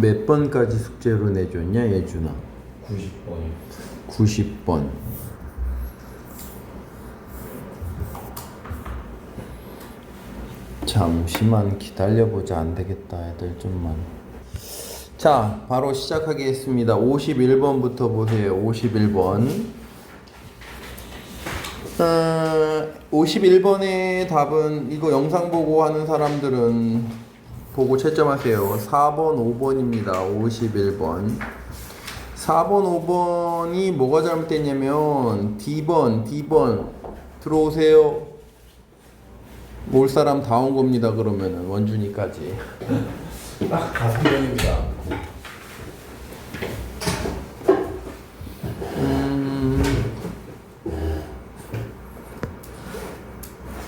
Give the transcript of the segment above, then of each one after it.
몇 번까지 숙제로 내줬냐 예준아? 90번이요. 90번. 잠시만 기다려보자. 안되겠다 애들 좀만. 자 바로 시작하겠습니다. 51번부터 보세요. 51번 51번의 답은 이거 영상 보고 하는 사람들은 보고 채점하세요. 4번 5번입니다 51번 4번 5번이 뭐가 잘못됐냐면 D번 들어오세요. 올 사람 다 온 겁니다. 그러면은 원준이까지 딱 5번입니다.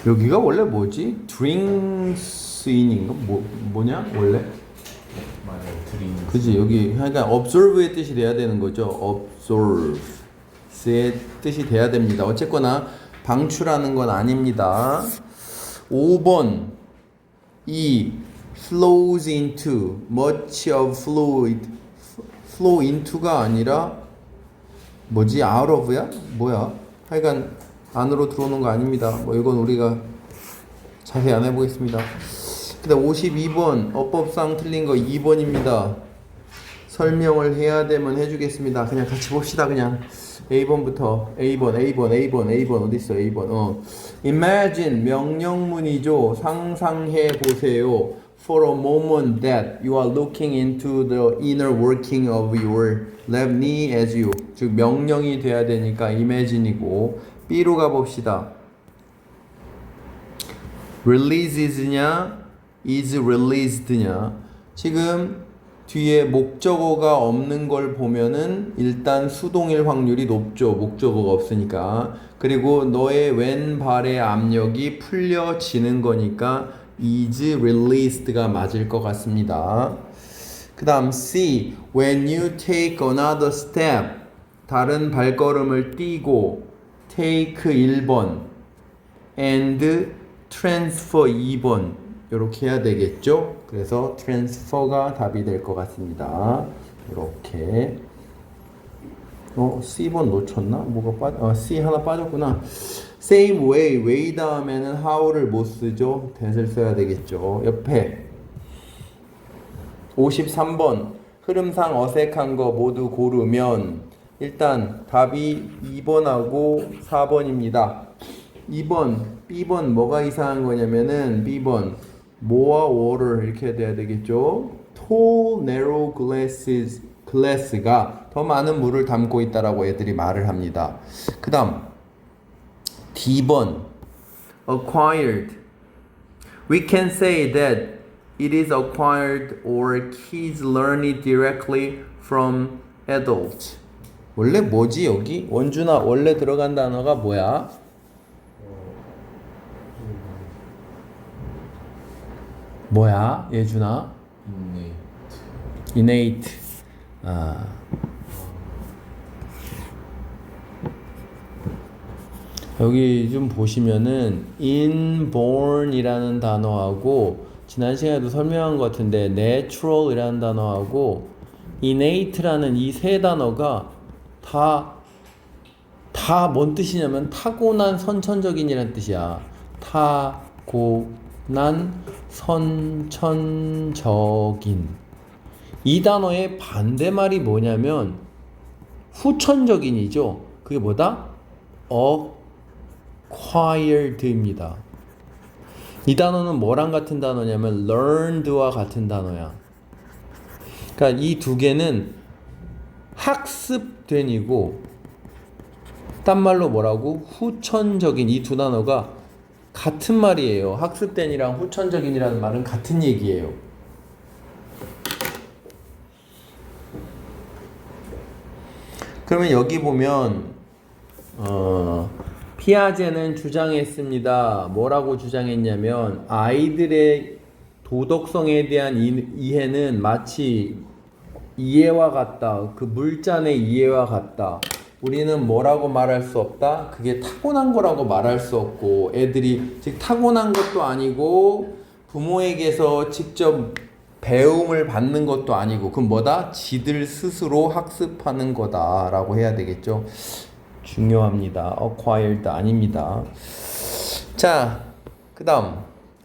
여기가 원래 뭐지? drinks인인가? 뭐냐 원래? 맞아요. 드림. 그지 여기 그러니까 observe의 뜻이 돼야 되는 거죠. observe의 뜻이 돼야 됩니다. 어쨌거나 방출하는 건 아닙니다. 5번 이 flows into much of fluid flow into가 아니라 뭐지 out of야? 뭐야? 하여간 안으로 들어오는 거 아닙니다. 뭐 이건 우리가 자세히 안 해보겠습니다. 근데 52번 어법상 틀린 거 2번입니다. 설명을 해야 되면 해주겠습니다. 그냥 같이 봅시다. 그냥 A번부터 A번 어디 있어? A번 Imagine 명령문이죠. 상상해 보세요. For a moment that you are looking into the inner working of your left knee as you. 즉 명령이 돼야 되니까 imagine이고. B로 가봅시다. releases냐 is released냐. 지금 뒤에 목적어가 없는 걸 보면은 일단 수동일 확률이 높죠. 목적어가 없으니까. 그리고 너의 왼발의 압력이 풀려지는 거니까 is released가 맞을 것 같습니다. 그 다음 C. When you take another step. 다른 발걸음을 띄고 take 1번 and transfer 2번 이렇게 해야 되겠죠. 그래서 transfer가 답이 될 것 같습니다. 이렇게 C번 놓쳤나? 뭐가 C 하나 빠졌구나. same way 다음에는 how를 못 쓰죠. that을 써야 되겠죠. 옆에 53번 흐름상 어색한 거 모두 고르면 일단 답이 2번하고 4번입니다. 2번, B번 뭐가 이상한 거냐면은 B번 뭐와 워를 이렇게 돼야 되겠죠. Tall, narrow glass가 더 많은 물을 담고 있다라고 애들이 말을 합니다. 그 다음 D번 acquired. We can say that it is acquired or kids learn it directly from adults. 원래 뭐지 여기? 원준아 원래 들어간 단어가 뭐야? 뭐야 예준아? innate. 여기 좀 보시면은 inborn이라는 단어하고 지난 시간에도 설명한 것 같은데 natural이라는 단어하고 innate라는 이 세 단어가 다 뭔 뜻이냐면 타고난 선천적인이라는 뜻이야. 타고난 선천적인. 이 단어의 반대말이 뭐냐면 후천적인이죠. 그게 뭐다? acquired입니다. 이 단어는 뭐랑 같은 단어냐면 learned와 같은 단어야. 그러니까 이 두 개는 학습된이고 딴 말로 뭐라고? 후천적인. 이 두 단어가 같은 말이에요. 학습된이랑 후천적인이라는 말은 같은 얘기예요. 그러면 여기 보면 피아제는 주장했습니다. 뭐라고 주장했냐면 아이들의 도덕성에 대한 이해는 마치 이해와 같다. 그 물잔의 이해와 같다. 우리는 뭐라고 말할 수 없다? 그게 타고난 거라고 말할 수 없고 애들이 즉 타고난 것도 아니고 부모에게서 직접 배움을 받는 것도 아니고 그럼 뭐다? 지들 스스로 학습하는 거다라고 해야 되겠죠. 중요합니다. acquired 아닙니다. 자, 그 다음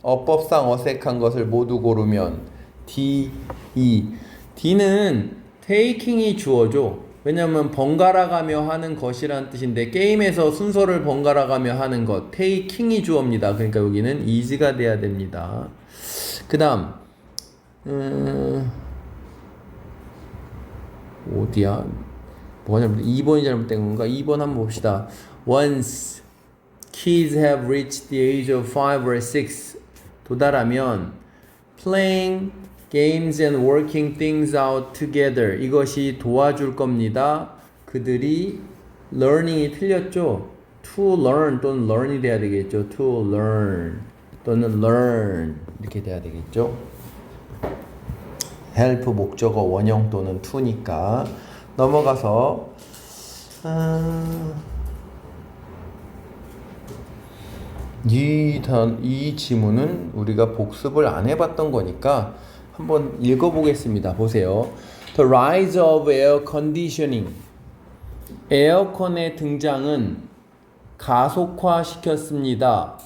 어법상 어색한 것을 모두 고르면 D, E. D는 taking이 주어죠. 왜냐면 번갈아가며 하는 것이라는 뜻인데 게임에서 순서를 번갈아가며 하는 것 taking이 주어입니다. 그러니까 여기는 is가 돼야 됩니다. 그 다음 어디야? 뭐가 잘못된 2번이 잘못된 건가? 2번 한번 봅시다. Once kids have reached the age of 5 or 6 도달하면 playing games and working things out together 이것이 도와줄 겁니다. 그들이 learning이 틀렸죠. to learn 또는 learn이 돼야 되겠죠. to learn 또는 learn 이렇게 돼야 되겠죠. help 목적어 원형 또는 to니까 넘어가서 이 지문은 우리가 복습을 안 해봤던 거니까 한번 읽어보겠습니다. 보세요. The rise of air conditioning. 에어컨의 등장은 가속화시켰습니다.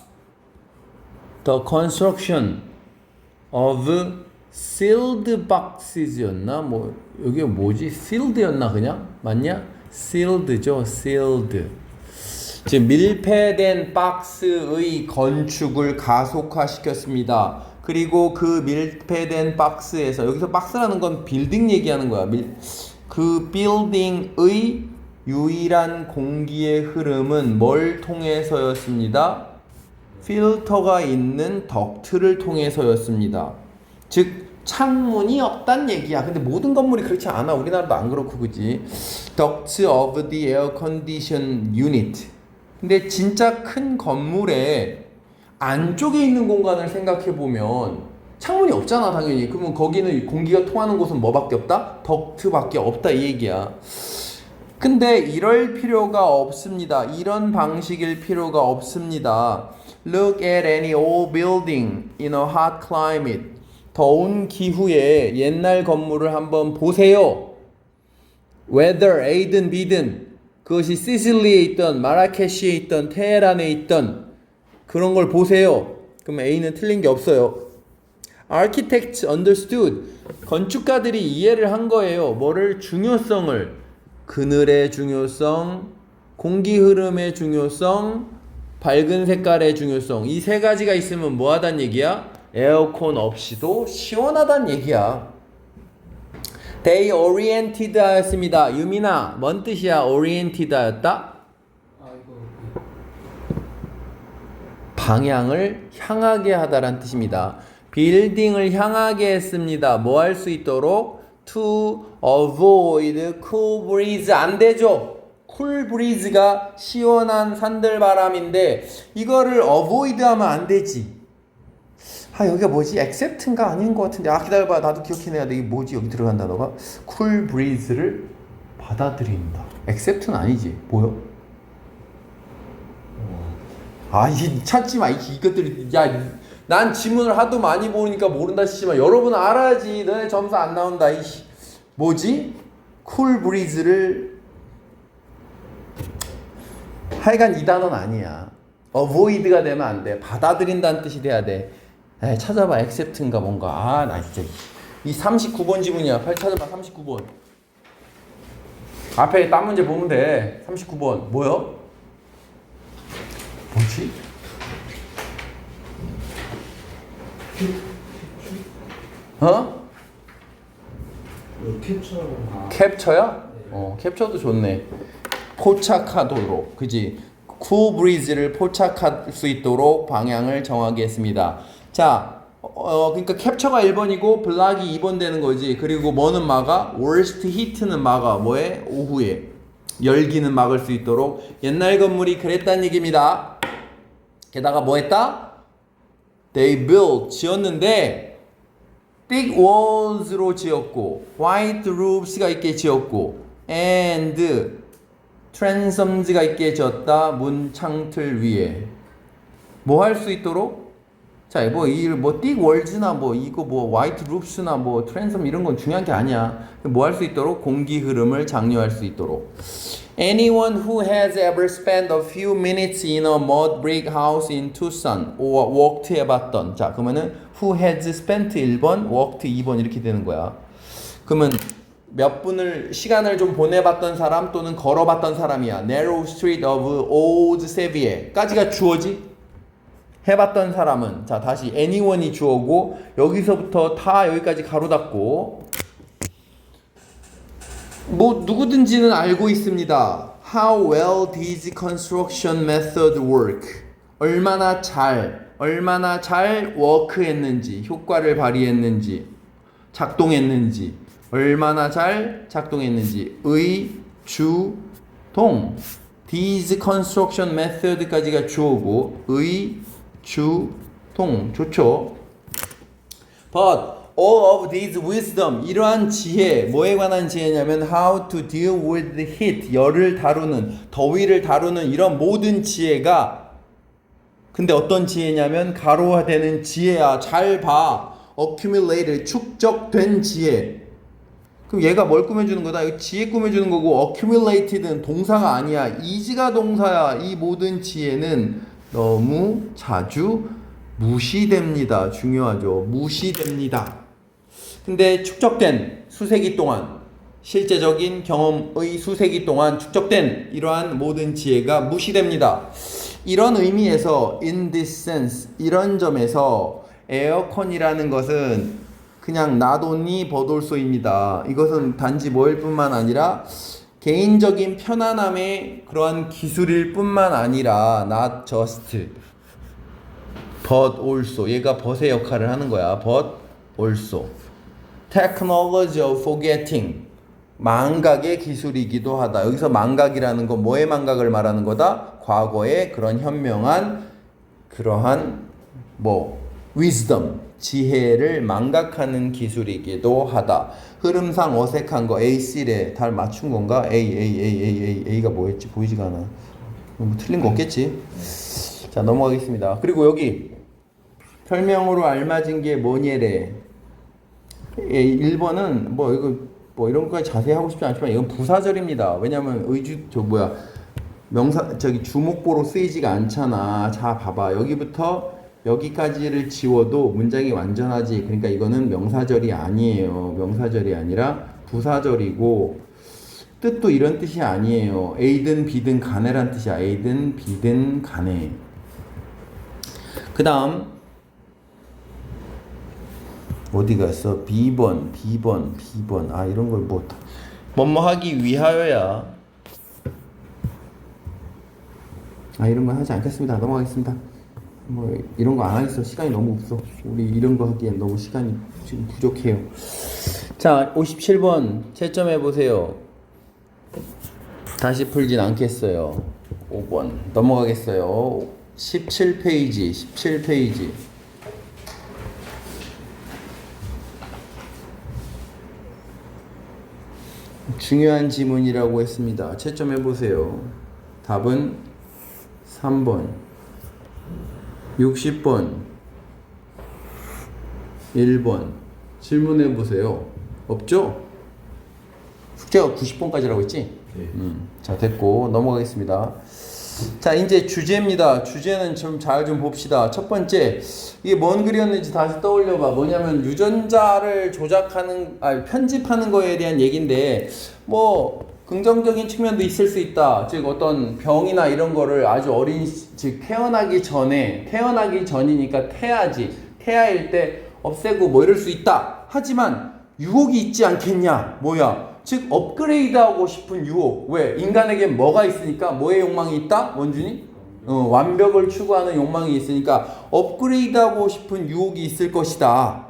The construction of sealed boxes였나? 뭐 여기 뭐지? sealed였나 그냥? 맞냐? sealed죠. sealed. 지금 밀폐된 박스의 건축을 가속화시켰습니다. 그리고 그 밀폐된 박스에서 여기서 박스라는 건 빌딩 얘기하는 거야. 그 빌딩의 유일한 공기의 흐름은 뭘 통해서였습니다? 필터가 있는 덕트를 통해서였습니다. 즉 창문이 없단 얘기야. 근데 모든 건물이 그렇지 않아. 우리나라도 안 그렇고 그지. Ducts of the air condition unit. 근데 진짜 큰 건물에 안쪽에 있는 공간을 생각해 보면 창문이 없잖아 당연히. 그러면 거기는 공기가 통하는 곳은 뭐밖에 없다? 덕트밖에 없다 이 얘기야. 근데 이럴 필요가 없습니다. 이런 방식일 필요가 없습니다. Look at any old building in a hot climate. 더운 기후에 옛날 건물을 한번 보세요. Whether A든 B든 그것이 시실리에 있던 마라케시에 있던 테헤란에 있던 그런 걸 보세요. 그럼 A는 틀린 게 없어요. Architects understood. 건축가들이 이해를 한 거예요. 뭐를? 중요성을. 그늘의 중요성, 공기 흐름의 중요성, 밝은 색깔의 중요성. 이 세 가지가 있으면 뭐 하단 얘기야? 에어컨 없이도 시원하단 얘기야. They oriented 하였습니다. 유민아, 뭔 뜻이야? oriented 하였다? 방향을 향하게 하다란 뜻입니다. 빌딩을 향하게 했습니다. 뭐 할 수 있도록? To avoid cool breeze. 안 되죠? cool breeze가 시원한 산들바람인데 이거를 avoid 하면 안 되지. 아 여기가 뭐지? accept인가 아닌 것 같은데. 아 기다려봐. 나도 기억해내야 돼. 이게 뭐지? 여기 들어간 단어가 cool breeze를 받아들인다. accept는 아니지. 뭐요? 아 이 찾지 마. 이것들이 야 난 지문을 하도 많이 보니까 모른다 치지만 여러분 알아야지. 너네 점수 안 나온다. 뭐지? cool breeze를 하여간 이 단어는 아니야. avoid가 되면 안 돼. 받아들인다는 뜻이 돼야 돼. 에이, 찾아봐. accept인가 뭔가. 아, 나 진짜. 이 39번 지문이야. 빨리 찾아봐. 39번. 앞에 딴 문제 보면 돼. 39번. 뭐요? 뭐지? 어? 캡처야? 캡처도 좋네. 포착하도록. 그지? cool breeze를 포착할 수 있도록 방향을 정하게 했습니다. 자, 그러니까 캡처가 1번이고 블락이 2번 되는 거지. 그리고 뭐는 막아? worst heat는 막아. 뭐해? 오후에. 열기는 막을 수 있도록 옛날 건물이 그랬다는 얘기입니다. 게다가 뭐 했다? They built. 지었는데 thick walls로 지었고 white roofs가 있게 지었고 and transoms 가 있게 지었다. 문 창틀 위에. 뭐 할 수 있도록? 자, 뭐 띡 월즈나 뭐 이거 뭐 화이트 루프스나 뭐 트랜섬 이런 건 중요한 게 아니야. 뭐 할 수 있도록 공기 흐름을 장려할 수 있도록. Anyone who has ever spent a few minutes in a mud brick house in Tucson or walked 해봤던. 자, 그러면은 who has spent 1번, walked 2번 이렇게 되는 거야. 그러면 몇 분을 시간을 좀 보내봤던 사람 또는 걸어봤던 사람이야. Narrow street of Old Seville까지가 주어지. 해봤던 사람은 자 다시 anyone이 주어고 여기서부터 다 여기까지 가로 닫고 뭐 누구든지는 알고 있습니다. How well these construction methods work. 얼마나 잘 워크했는지 효과를 발휘했는지 작동했는지 얼마나 잘 작동했는지 의, 주, 동 these construction method까지가 주어고 의, 주, 동 좋죠. But all of these wisdom 이러한 지혜 뭐에 관한 지혜냐면 how to deal with the heat 열을 다루는 더위를 다루는 이런 모든 지혜가 근데 어떤 지혜냐면 가로화되는 지혜야. 잘 봐. accumulated 축적된 지혜. 그럼 얘가 뭘 꾸며주는 거다? 이거 지혜 꾸며주는 거고 accumulated는 동사가 아니야. is가 동사야. 이 모든 지혜는 너무 자주 무시됩니다. 중요하죠. 무시됩니다. 근데 축적된 수세기 동안 실제적인 경험의 수세기 동안 축적된 이러한 모든 지혜가 무시됩니다. 이런 의미에서 in this sense 이런 점에서 에어컨이라는 것은 그냥 not only but also입니다. 이것은 단지 뭐일 뿐만 아니라 개인적인 편안함의 그러한 기술일 뿐만 아니라 not just but also 얘가 but의 역할을 하는 거야. but also technology of forgetting 망각의 기술이기도 하다. 여기서 망각이라는 건 뭐의 망각을 말하는 거다? 과거의 그런 현명한 그러한 wisdom 지혜를 망각하는 기술이기도 하다. 흐름상 어색한 거 AC래 달 맞춘 건가? A가 뭐였지? 보이지가 않아. 뭐 틀린 거 없겠지? 자 넘어가겠습니다. 그리고 여기 설명으로 알맞은 게 뭐냐래. 1번은 뭐 이런 거까지 자세히 하고 싶지 않지만 이건 부사절입니다. 왜냐면 명사 주목보로 쓰이지가 않잖아. 자 봐봐 여기부터 여기까지를 지워도 문장이 완전하지. 그러니까 이거는 명사절이 아니에요. 명사절이 아니라 부사절이고 뜻도 이런 뜻이 아니에요. A든 B든 간에란 뜻이야. A든 B든 간에. 그 다음 어디 갔어? B번 아 이런 걸 뭐뭐 하기 위하여야 아 이런 거 하지 않겠습니다. 넘어가겠습니다. 뭐 이런 거 안 하겠어. 시간이 너무 없어. 우리 이런 거 하기엔 너무 시간이 지금 부족해요. 자 57번 채점해 보세요. 다시 풀진 않겠어요. 5번 넘어가겠어요. 17페이지 중요한 지문이라고 했습니다. 채점해 보세요. 답은 3번 60번 1번 질문해 보세요. 없죠? 숙제가 90번까지라고 했지? 네. 자 됐고 넘어가겠습니다. 자 이제 주제입니다. 주제는 좀 잘 좀 봅시다. 첫 번째 이게 뭔 글이었는지 다시 떠올려봐. 뭐냐면 유전자를 편집하는 거에 대한 얘기인데 뭐 긍정적인 측면도 있을 수 있다. 즉 어떤 병이나 이런 거를 아주 즉 태어나기 전이니까 태아일 때 없애고 뭐 이럴 수 있다. 하지만 유혹이 있지 않겠냐? 뭐야? 즉 업그레이드하고 싶은 유혹. 왜? 인간에겐 뭐가 있으니까 뭐의 욕망이 있다? 원준이? 완벽을 추구하는 욕망이 있으니까 업그레이드하고 싶은 유혹이 있을 것이다.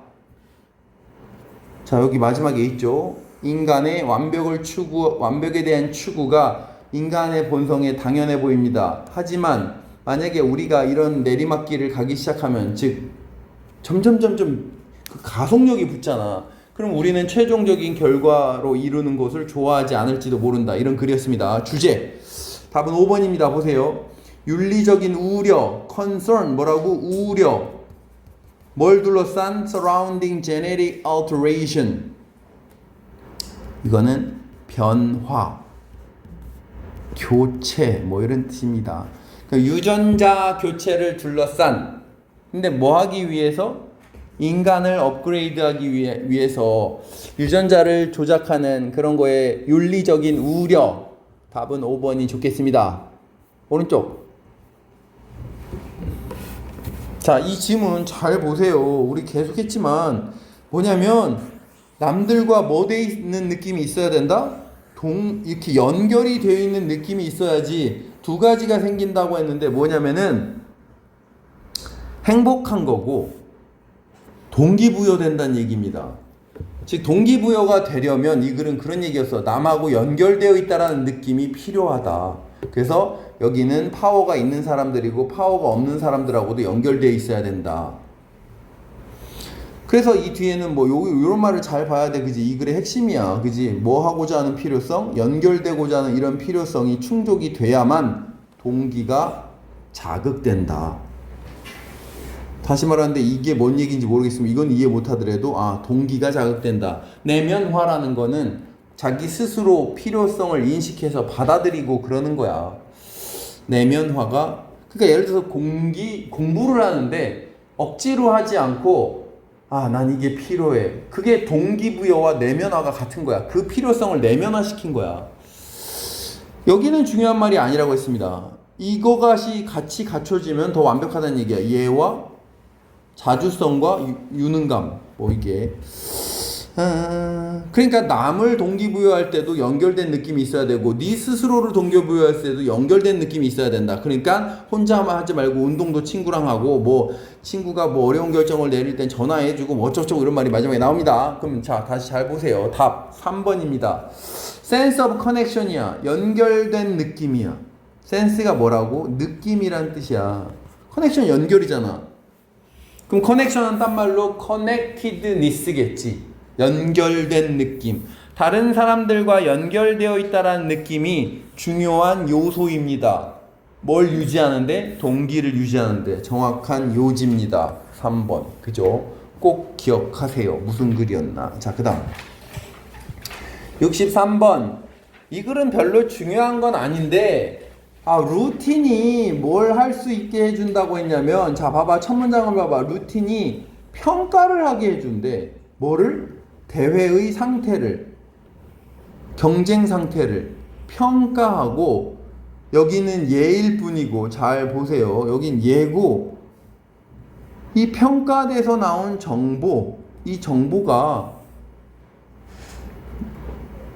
자 여기 마지막에 있죠. 인간의 완벽에 대한 추구가 인간의 본성에 당연해 보입니다. 하지만 만약에 우리가 이런 내리막길을 가기 시작하면 즉 점점 그 가속력이 붙잖아. 그럼 우리는 최종적인 결과로 이루는 것을 좋아하지 않을지도 모른다. 이런 글이었습니다. 주제 답은 5번입니다. 보세요. 윤리적인 우려 concern 뭐라고? 우려 뭘 둘러싼? surrounding genetic alteration. 이거는 변화, 교체 뭐 이런 뜻입니다. 그러니까 유전자 교체를 둘러싼. 근데 뭐 하기 위해서? 인간을 업그레이드하기 위해서 유전자를 조작하는 그런 거에 윤리적인 우려. 답은 5번이 좋겠습니다. 오른쪽. 자, 이 지문 잘 보세요. 우리 계속 했지만 뭐냐면 남들과 뭐 돼 있는 느낌이 있어야 된다? 이렇게 연결이 되어 있는 느낌이 있어야지 두 가지가 생긴다고 했는데 뭐냐면은 행복한 거고 동기부여된다는 얘기입니다. 즉 동기부여가 되려면 이 글은 그런 얘기였어. 남하고 연결되어 있다라는 느낌이 필요하다. 그래서 여기는 파워가 있는 사람들이고 파워가 없는 사람들하고도 연결되어 있어야 된다. 그래서 이 뒤에는 뭐 요런 말을 잘 봐야 돼. 그지? 이 글의 핵심이야. 그지? 뭐 하고자 하는 필요성, 연결되고자 하는 이런 필요성이 충족이 돼야만 동기가 자극된다. 다시 말하는데 이게 뭔 얘기인지 모르겠으면 이건 이해 못하더라도 동기가 자극된다. 내면화라는 거는 자기 스스로 필요성을 인식해서 받아들이고 그러는 거야. 내면화가 그러니까 예를 들어서 공부를 하는데 억지로 하지 않고 난 이게 필요해. 그게 동기부여와 내면화가 같은 거야. 그 필요성을 내면화시킨 거야. 여기는 중요한 말이 아니라고 했습니다. 이거같이 같이 갖춰지면 더 완벽하다는 얘기야. 예와 자주성과 유능감 뭐 이게 그러니까 남을 동기부여할 때도 연결된 느낌이 있어야 되고 네 스스로를 동기부여할 때도 연결된 느낌이 있어야 된다. 그러니까 혼자만 하지 말고 운동도 친구랑 하고 뭐 친구가 뭐 어려운 결정을 내릴 땐 전화해주고 뭐 어쩌고 이런 말이 마지막에 나옵니다. 그럼 자 다시 잘 보세요. 답 3번입니다. sense of connection이야. 연결된 느낌이야. sense가 뭐라고? 느낌이란 뜻이야. 커넥션 연결이잖아. 그럼 커넥션은 딴 말로 connectedness겠지. 연결된 느낌. 다른 사람들과 연결되어 있다라는 느낌이 중요한 요소입니다. 뭘 유지하는데? 동기를 유지하는데 정확한 요지입니다. 3번. 그죠? 꼭 기억하세요. 무슨 글이었나? 자, 그 다음 63번. 이 글은 별로 중요한 건 아닌데 루틴이 뭘 할 수 있게 해준다고 했냐면 자 봐봐 첫 문장을 봐봐. 루틴이 평가를 하게 해준대. 뭐를? 대회의 상태를 경쟁 상태를 평가하고 여기는 예일 뿐이고 잘 보세요. 여긴 예고 이 평가돼서 나온 정보 이 정보가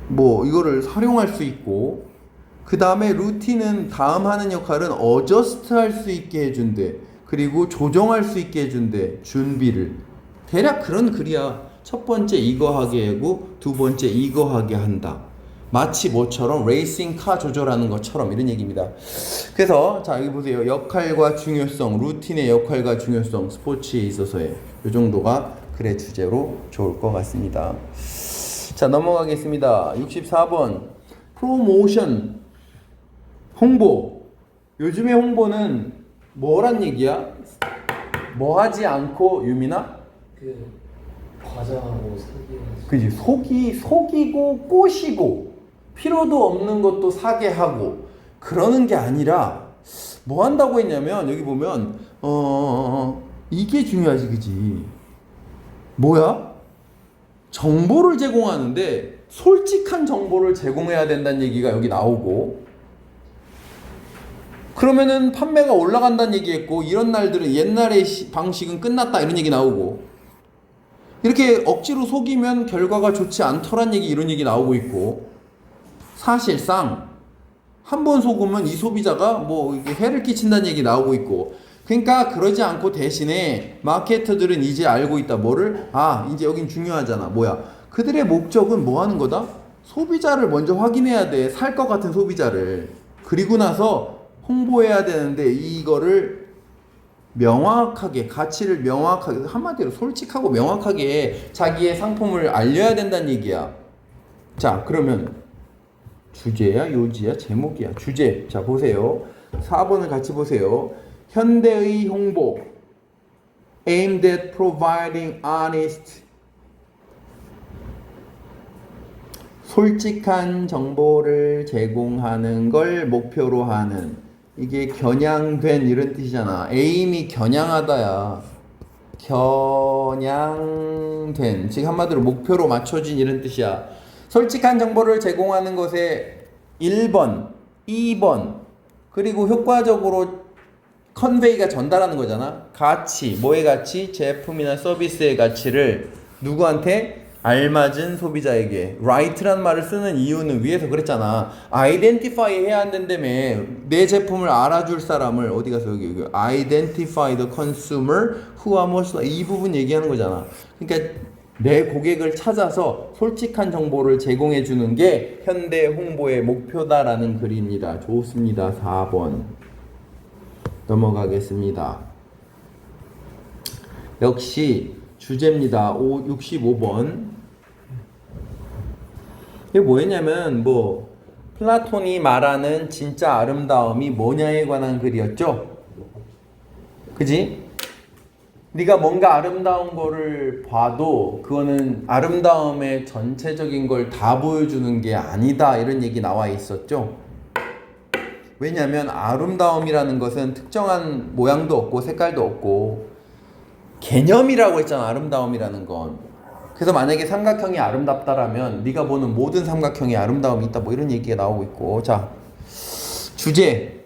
뭐 이거를 활용할 수 있고 그 다음에 루틴은 다음 하는 역할은 어저스트 할 수 있게 해준대. 그리고 조정할 수 있게 해준대. 준비를. 대략 그런 글이야. 첫 번째 이거 하게 하고 두 번째 이거 하게 한다. 마치 뭐처럼 레이싱 카 조절하는 것처럼 이런 얘기입니다. 그래서 자 여기 보세요. 역할과 중요성, 루틴의 역할과 중요성, 스포츠에 있어서의 이 정도가 글의 주제로 좋을 것 같습니다. 자 넘어가겠습니다. 64번 프로모션 홍보. 요즘의 홍보는 뭐란 얘기야? 뭐 하지 않고 유미나? 과장하고 사기해가지고 그지 속이고 꼬시고 필요도 없는 것도 사게 하고 그러는 게 아니라 뭐 한다고 했냐면 여기 보면 이게 중요하지 그지 뭐야? 정보를 제공하는데 솔직한 정보를 제공해야 된다는 얘기가 여기 나오고 그러면은 판매가 올라간다는 얘기했고 이런 날들은 옛날의 방식은 끝났다 이런 얘기 나오고 이렇게 억지로 속이면 결과가 좋지 않더란 얘기 이런 얘기 나오고 있고 사실상 한 번 속으면 이 소비자가 뭐 해를 끼친다는 얘기 나오고 있고 그러니까 그러지 않고 대신에 마케터들은 이제 알고 있다. 뭐를? 이제 여긴 중요하잖아. 뭐야? 그들의 목적은 뭐 하는 거다? 소비자를 먼저 확인해야 돼. 살 것 같은 소비자를. 그리고 나서 홍보해야 되는데 이거를 명확하게 가치를 명확하게 한마디로 솔직하고 명확하게 자기의 상품을 알려야 된다는 얘기야. 자 그러면 주제야 요지야 제목이야 주제. 자 보세요. 4번을 같이 보세요. 현대의 홍보 aimed at providing honest 솔직한 정보를 제공하는 걸 목표로 하는 이게 겨냥된 이런 뜻이잖아. aim이 겨냥하다야. 겨냥된 즉 한마디로 목표로 맞춰진 이런 뜻이야. 솔직한 정보를 제공하는 것에 1번, 2번 그리고 효과적으로 컨베이가 전달하는 거잖아. 가치, 뭐의 가치? 제품이나 서비스의 가치를 누구한테? 알맞은 소비자에게. right란 말을 쓰는 이유는 위에서 그랬잖아. identify 해야 한다며. 내 제품을 알아줄 사람을 어디 가서 여기 identify the consumer who are most 이 부분 얘기하는 거잖아. 그러니까 내 고객을 찾아서 솔직한 정보를 제공해 주는 게 현대 홍보의 목표다라는 글입니다. 좋습니다. 4번 넘어가겠습니다. 역시 주제입니다. 65번. 이게 뭐였냐면 플라톤이 말하는 진짜 아름다움이 뭐냐에 관한 글이었죠. 그지? 네가 뭔가 아름다운 거를 봐도 그거는 아름다움의 전체적인 걸 다 보여주는 게 아니다 이런 얘기 나와 있었죠. 왜냐하면 아름다움이라는 것은 특정한 모양도 없고 색깔도 없고 개념이라고 했잖아. 아름다움이라는 건. 그래서 만약에 삼각형이 아름답다라면 네가 보는 모든 삼각형에 아름다움이 있다 뭐 이런 얘기가 나오고 있고. 자, 주제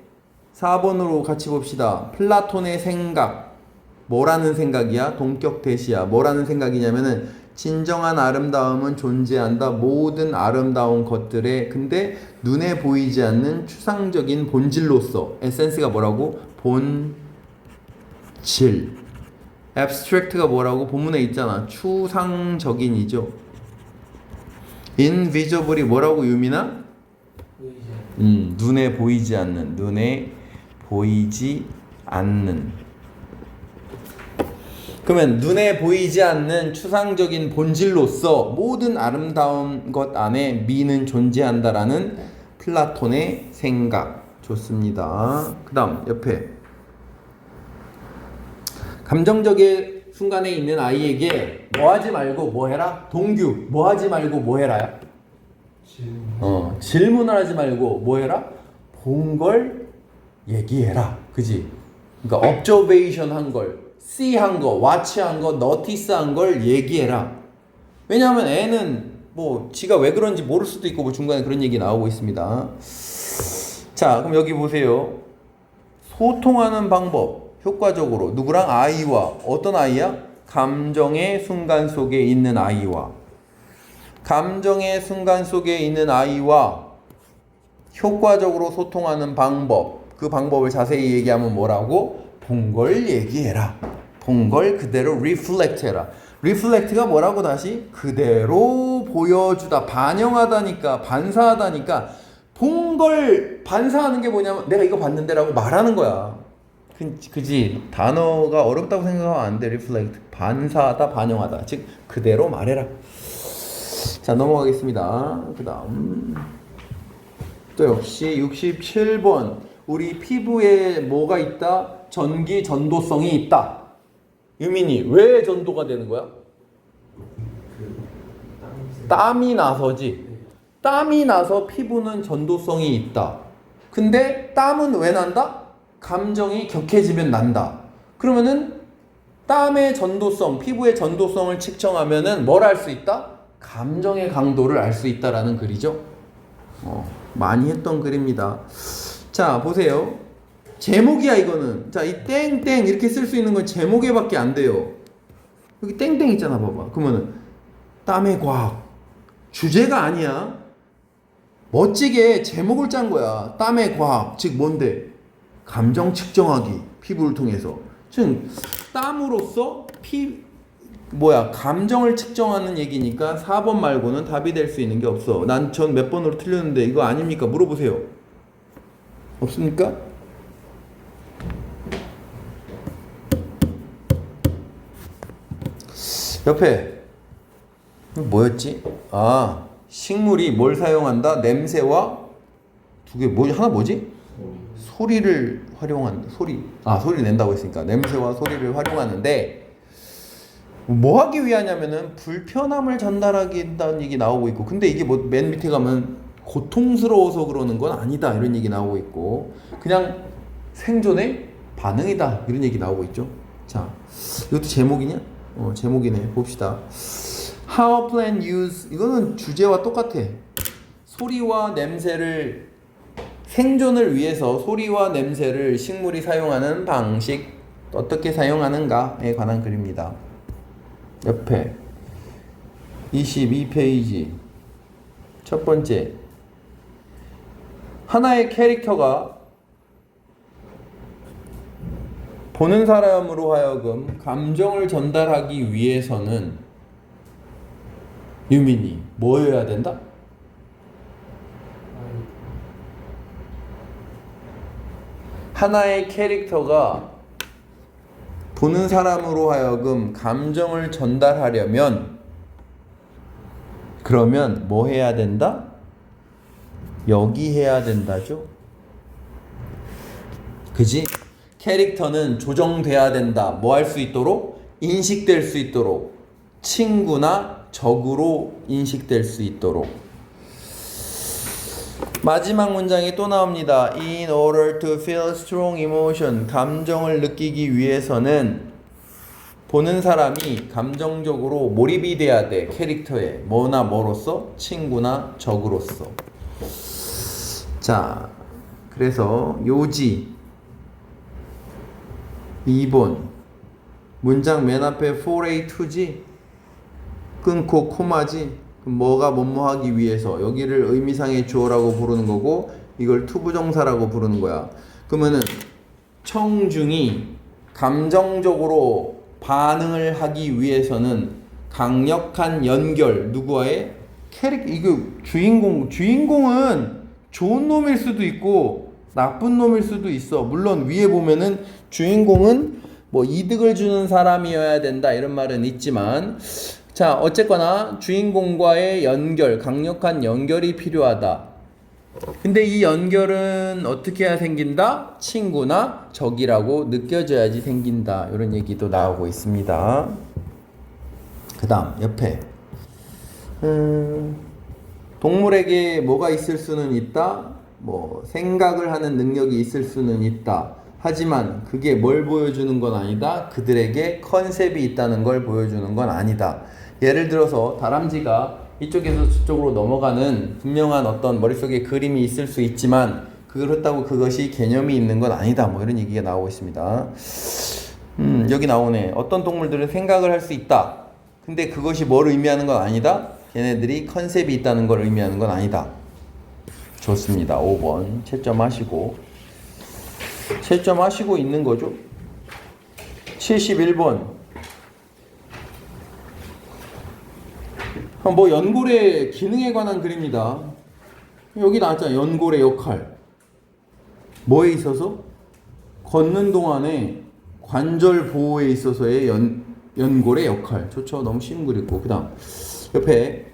4번으로 같이 봅시다. 플라톤의 생각. 뭐라는 생각이야? 동격 대시야. 뭐라는 생각이냐면은 진정한 아름다움은 존재한다. 모든 아름다운 것들에 근데 눈에 보이지 않는 추상적인 본질로서. 에센스가 뭐라고? 본질. abstract가 뭐라고? 본문에 있잖아. 추상적인이죠. invisible이 뭐라고 유민아? 눈에 보이지 않는. 눈에 보이지 않는. 그러면 눈에 보이지 않는 추상적인 본질로서 모든 아름다운 것 안에 미는 존재한다라는 플라톤의 생각. 좋습니다. 그 다음 옆에 감정적인 순간에 있는 아이에게 뭐 하지 말고 뭐 해라? 동규. 뭐 하지 말고 뭐 해라야? 질문을 하지 말고 뭐 해라? 본 걸 얘기해라. 그지? 그러니까 observation 한 걸, see 한 거, watch 한 거, notice 한 걸 얘기해라. 왜냐하면 애는 지가 왜 그런지 모를 수도 있고 중간에 그런 얘기 나오고 있습니다. 자, 그럼 여기 보세요. 소통하는 방법. 효과적으로 누구랑? 아이와. 어떤 아이야? 감정의 순간 속에 있는 아이와. 감정의 순간 속에 있는 아이와 효과적으로 소통하는 방법. 그 방법을 자세히 얘기하면 뭐라고? 본 걸 얘기해라. 본 걸 그대로 reflect 해라. reflect가 뭐라고 다시? 그대로 보여주다. 반영하다니까. 반사하다니까. 본 걸 반사하는 게 뭐냐면 내가 이거 봤는데 라고 말하는 거야. 그지? 단어가 어렵다고 생각하면 안 돼. reflect. 반사하다, 반영하다. 즉 그대로 말해라. 자, 넘어가겠습니다. 그 다음 또 역시 67번. 우리 피부에 뭐가 있다? 전기 전도성이 있다. 유민이 왜 전도가 되는 거야? 땀이 나서지. 땀이 나서 피부는 전도성이 있다. 근데 땀은 왜 난다? 감정이 격해지면 난다. 그러면은 땀의 전도성, 피부의 전도성을 측정하면은 뭘 알 수 있다? 감정의 강도를 알 수 있다라는 글이죠. 많이 했던 글입니다. 자, 보세요. 제목이야 이거는. 자, 이 땡땡 이렇게 쓸 수 있는 건 제목에밖에 안 돼요. 여기 땡땡 있잖아, 봐봐. 그러면은 땀의 과학. 주제가 아니야. 멋지게 제목을 짠 거야. 땀의 과학. 즉 뭔데? 감정 측정하기. 피부를 통해서. 즉 땀으로써 감정을 측정하는 얘기니까 4번 말고는 답이 될 수 있는 게 없어. 난 전 몇 번으로 틀렸는데 이거 아닙니까? 물어보세요. 없습니까? 옆에 뭐였지? 아, 식물이 뭘 사용한다? 냄새와 두 개 하나 뭐지? 소리를 활용한다. 소리를 낸다고 했으니까 냄새와 소리를 활용하는데 뭐 하기 위하냐면은 불편함을 전달하겠다는 얘기 나오고 있고, 근데 이게 뭐 맨 밑에 가면 고통스러워서 그러는 건 아니다 이런 얘기 나오고 있고, 그냥 생존의 반응이다 이런 얘기 나오고 있죠. 자, 이것도 제목이냐? 제목이네. 봅시다. How plant use, 이거는 주제와 똑같아. 소리와 냄새를, 생존을 위해서 소리와 냄새를 식물이 사용하는 방식, 어떻게 사용하는가에 관한 글입니다. 옆에 22페이지 첫 번째, 하나의 캐릭터가 보는 사람으로 하여금 감정을 전달하기 위해서는 유민이 뭐여야 된다? 하나의 캐릭터가 보는 사람으로 하여금 감정을 전달하려면, 그러면 뭐 해야 된다? 여기 해야 된다죠. 그지? 캐릭터는 조정돼야 된다. 뭐 할 수 있도록? 인식될 수 있도록. 친구나 적으로 인식될 수 있도록. 마지막 문장이 또 나옵니다. In order to feel strong emotion, 감정을 느끼기 위해서는 보는 사람이 감정적으로 몰입이 돼야 돼. 캐릭터에 뭐나 뭐로서? 친구나 적으로서. 자, 그래서 요지 2번 문장 맨 앞에 4A2지? 끊고 코마지? 그럼 뭐가 뭐뭐 하기 위해서, 여기를 의미상의 주어라고 부르는 거고 이걸 투부정사라고 부르는 거야. 그러면은 청중이 감정적으로 반응을 하기 위해서는 강력한 연결, 누구와의? 이거 주인공은 좋은 놈일 수도 있고 나쁜 놈일 수도 있어. 물론 위에 보면은 주인공은 뭐 이득을 주는 사람이어야 된다 이런 말은 있지만, 자, 어쨌거나 주인공과의 연결, 강력한 연결이 필요하다. 근데 이 연결은 어떻게 해야 생긴다? 친구나 적이라고 느껴져야지 생긴다. 이런 얘기도 나오고 있습니다. 그 다음 옆에 동물에게 뭐가 있을 수는 있다? 뭐 생각을 하는 능력이 있을 수는 있다. 하지만 그게 뭘 보여주는 건 아니다. 그들에게 컨셉이 있다는 걸 보여주는 건 아니다. 예를 들어서 다람쥐가 이쪽에서 저쪽으로 넘어가는 분명한 어떤 머릿속에 그림이 있을 수 있지만 그렇다고 그것이 개념이 있는 건 아니다. 뭐 이런 얘기가 나오고 있습니다. 여기 나오네. 어떤 동물들은 생각을 할 수 있다. 근데 그것이 뭘 의미하는 건 아니다. 걔네들이 컨셉이 있다는 걸 의미하는 건 아니다. 좋습니다. 5번 채점하시고 있는 거죠. 71번 뭐 연골의 기능에 관한 글입니다. 여기 나왔잖아요. 연골의 역할. 뭐에 있어서? 걷는 동안에 관절 보호에 있어서의 연골의 역할. 좋죠. 너무 쉬운 글이고. 그 다음 옆에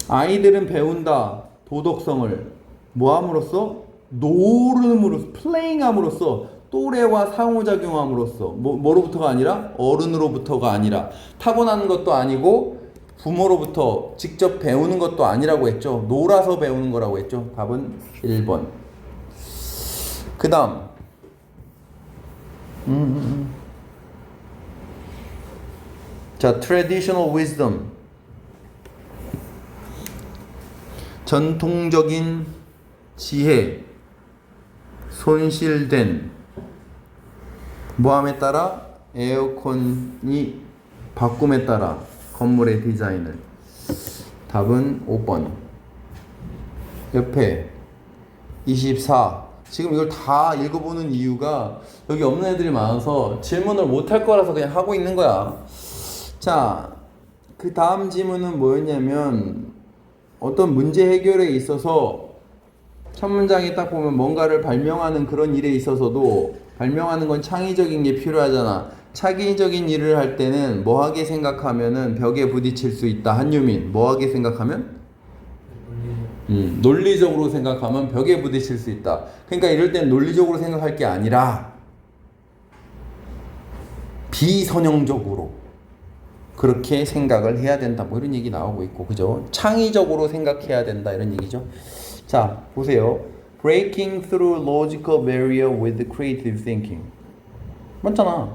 아이들은 배운다. 도덕성을 뭐함으로써? 노름으로써, 플레잉함으로써, 또래와 상호작용함으로써. 뭐로부터가 아니라? 어른으로부터가 아니라. 타고나는 것도 아니고 부모로부터 직접 배우는 것도 아니라고 했죠. 놀아서 배우는 거라고 했죠. 답은 1번. 그 다음 자, traditional wisdom, 전통적인 지혜, 손실된 뭐함에 따라? 에어컨이 바꿈에 따라 건물의 디자인을. 답은 5번. 옆에 24. 지금 이걸 다 읽어보는 이유가 여기 없는 애들이 많아서 질문을 못할 거라서 그냥 하고 있는 거야. 자, 그 다음 질문은 뭐였냐면 어떤 문제 해결에 있어서 첫 문장에 딱 보면 뭔가를 발명하는 그런 일에 있어서도 발명하는 건 창의적인 게 필요하잖아. 창의적인 일을 할 때는 뭐하게 생각하면은 벽에 부딪힐 수 있다. 한유민, 뭐하게 생각하면? 논리적으로 생각하면 벽에 부딪힐 수 있다. 그러니까 이럴 땐 논리적으로 생각할 게 아니라 비선형적으로 그렇게 생각을 해야 된다. 뭐 이런 얘기 나오고 있고, 그죠? 창의적으로 생각해야 된다. 이런 얘기죠. 자, 보세요. Breaking through logical barrier with creative thinking. 맞잖아.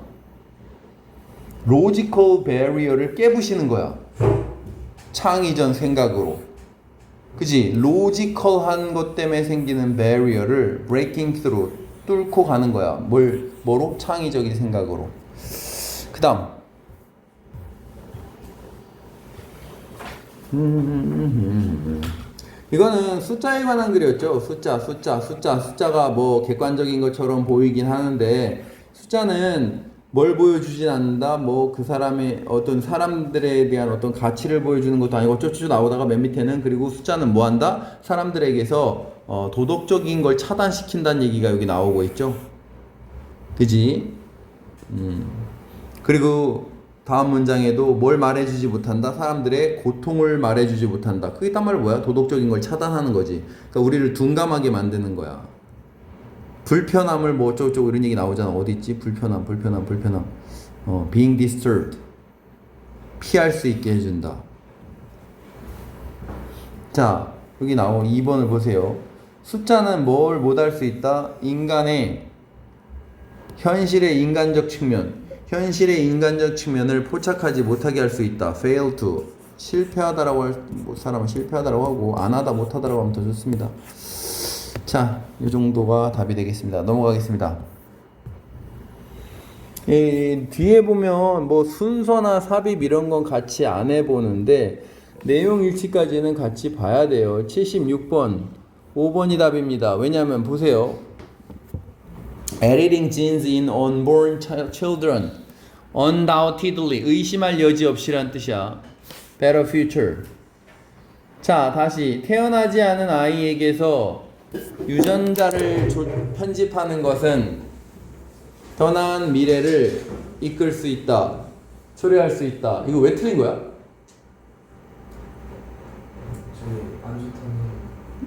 로지컬 베리어를 깨부시는 거야. 창의적 생각으로. 그지? 로지컬한 것 때문에 생기는 베리어를 breaking through, 뚫고 가는 거야. 뭐로? 창의적인 생각으로. 그 다음. 이거는 숫자에 관한 글이었죠. 숫자가 뭐 객관적인 것처럼 보이긴 하는데, 숫자는 뭘 보여주진 않는다. 뭐 그 사람의 어떤 사람들에 대한 어떤 가치를 보여주는 것도 아니고 어쩌고저쩌고 나오다가 맨 밑에는, 그리고 숫자는 뭐 한다? 사람들에게서 도덕적인 걸 차단시킨다는 얘기가 여기 나오고 있죠. 그지? 그리고 다음 문장에도 뭘 말해주지 못한다? 사람들의 고통을 말해주지 못한다. 그게 딴 말 뭐야? 도덕적인 걸 차단하는 거지. 그러니까 우리를 둔감하게 만드는 거야. 불편함을 뭐 어쩌고저쩌고 이런 얘기 나오잖아. 어디 있지? 불편함. being disturbed. 피할 수 있게 해준다. 자, 여기 나온 2번을 보세요. 숫자는 뭘 못할 수 있다? 현실의 인간적 측면을 포착하지 못하게 할 수 있다. fail to. 실패하다라고 사람은 실패하다라고 하고, 안 하다 못하다라고 하면 더 좋습니다. 자, 이 정도가 답이 되겠습니다. 넘어가겠습니다. 뒤에 보면 뭐 순서나 삽입 이런 건 같이 안 해보는데, 내용 일치까지는 같이 봐야 돼요. 76번, 5번이 답입니다. 왜냐하면 보세요. Editing genes in unborn children. Undoubtedly, 의심할 여지 없이란 뜻이야. Better future. 자, 다시 태어나지 않은 아이에게서 유전자를 편집하는 것은 더 나은 미래를 이끌 수 있다. 초래할 수 있다. 이거 왜 틀린 거야?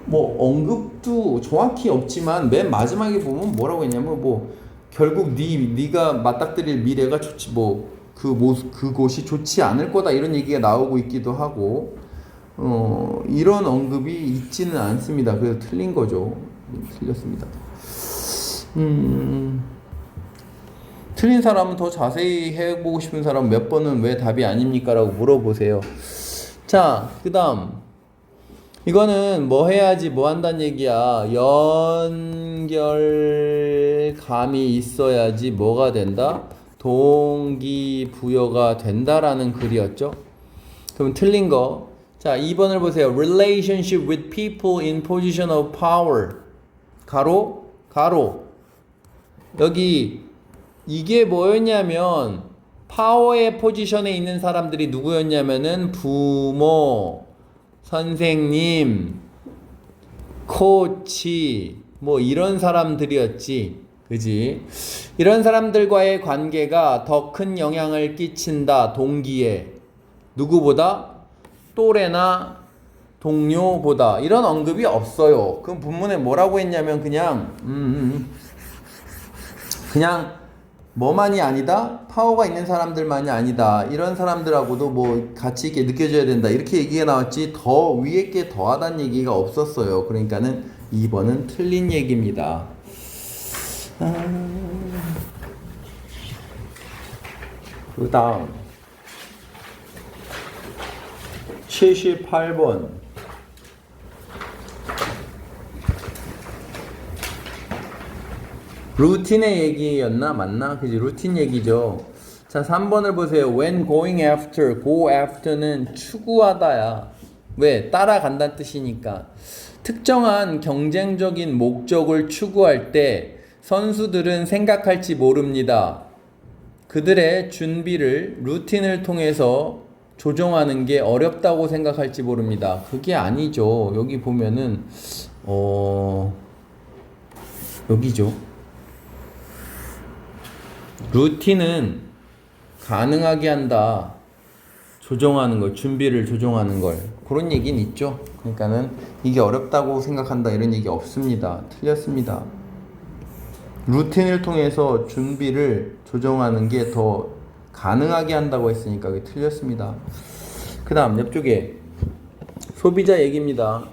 뭐 언급도 정확히 없지만 맨 마지막에 보면 뭐라고 했냐면, 뭐 결국 네가 맞닥뜨릴 미래가 좋지, 뭐 그곳이 좋지 않을 거다, 이런 얘기가 나오고 있기도 하고, 이런 언급이 있지는 않습니다. 그래서 틀린 거죠. 틀렸습니다. 틀린 사람은 더 자세히 해보고 싶은 사람 몇 번은 왜 답이 아닙니까? 라고 물어보세요. 자, 그 다음. 이거는 뭐 해야지 뭐 한다는 얘기야. 연결감이 있어야지 뭐가 된다? 동기부여가 된다라는 글이었죠. 그럼 틀린 거. 자, 2번을 보세요. Relationship with people in position of power. 가로. 여기 이게 뭐였냐면, 파워의 포지션에 있는 사람들이 누구였냐면은 부모, 선생님, 코치, 뭐 이런 사람들이었지. 그지? 이런 사람들과의 관계가 더 큰 영향을 끼친다. 동기에. 누구보다? 또래나 동료보다. 이런 언급이 없어요. 그 본문에 뭐라고 했냐면, 그냥 뭐만이 아니다? 파워가 있는 사람들만이 아니다. 이런 사람들하고도 뭐 가치 있게 느껴져야 된다. 이렇게 얘기가 나왔지, 더 위에 게 더하다는 얘기가 없었어요. 그러니까는 2번은 틀린 얘기입니다. 그 다음 78번. 루틴의 얘기였나? 맞나? 그지? 루틴 얘기죠. 자, 3번을 보세요. When going after, go after는 추구하다야. 왜? 따라간다는 뜻이니까. 특정한 경쟁적인 목적을 추구할 때 선수들은 생각할지 모릅니다. 그들의 준비를 루틴을 통해서 조정하는 게 어렵다고 생각할지 모릅니다. 그게 아니죠. 여기 보면은 여기죠. 루틴은 가능하게 한다. 조정하는 걸, 준비를 조정하는 걸. 그런 얘기는 있죠. 그러니까는 이게 어렵다고 생각한다 이런 얘기 없습니다. 틀렸습니다. 루틴을 통해서 준비를 조정하는 게 더 가능하게 한다고 했으니까 그게 틀렸습니다. 그 다음 옆쪽에 소비자 얘기입니다.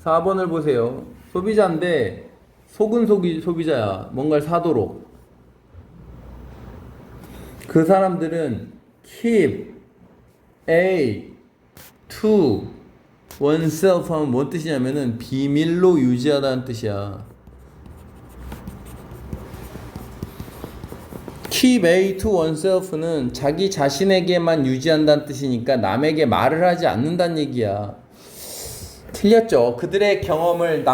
4번을 보세요. 소비자인데 속은 소비자야. 뭔가를 사도록. 그 사람들은 keep a to oneself 하면 뭔 뜻이냐면은 비밀로 유지하다는 뜻이야. keep a to oneself는 자기 자신에게만 유지한다는 뜻이니까 남에게 말을 하지 않는다는 얘기야. 틀렸죠. 그들의 경험을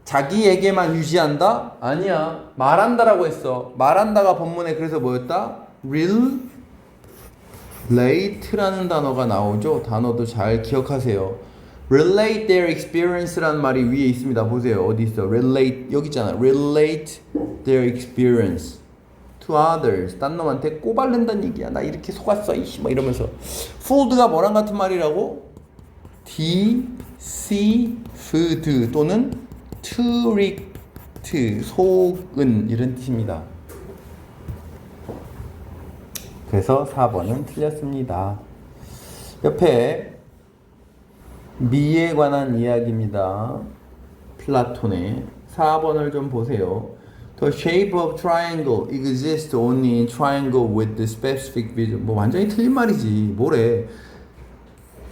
자기에게만 유지한다? 아니야. 말한다라고 했어. 말한다가 본문에 그래서 뭐였다? relate라는 단어가 나오죠. 단어도 잘 기억하세요. relate their experience라는 말이 위에 있습니다. 보세요. 어디 있어? relate 여기 있잖아. relate their experience to others. 딴 놈한테 꼬발른다는 얘기야. 나 이렇게 속았어. 이씨 막 이러면서. fooled가 뭐랑 같은 말이라고? deceived 또는 tricked 속은 이런 뜻입니다. 그래서 4번은 틀렸습니다. 옆에 미에 관한 이야기입니다. 플라톤의 4번을 좀 보세요. The shape of triangle exists only in triangle with the specific vision. 뭐 완전히 틀린 말이지. 뭐래?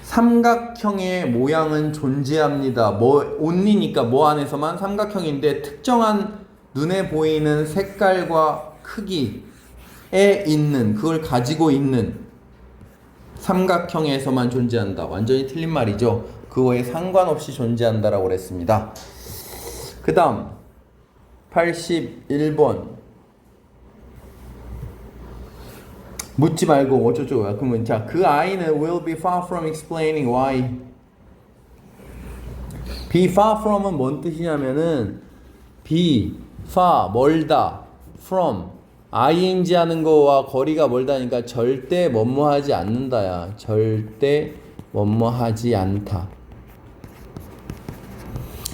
삼각형의 모양은 존재합니다. 뭐 only니까 뭐 안에서만 삼각형인데 특정한 눈에 보이는 색깔과 크기에 있는 그걸 가지고 있는 삼각형에서만 존재한다. 완전히 틀린 말이죠. 그거에 상관없이 존재한다라고 그랬습니다. 그 다음 81번 묻지 말고 어쩌고저쩌고. 그러면 자, 그 아이는 will be far from explaining why. be far from은 뭔 뜻이냐면은 be far 멀다 from ing 하는 거와 거리가 멀다니까 절대 뭐뭐하지 않는다야. 절대 뭐뭐하지 않다.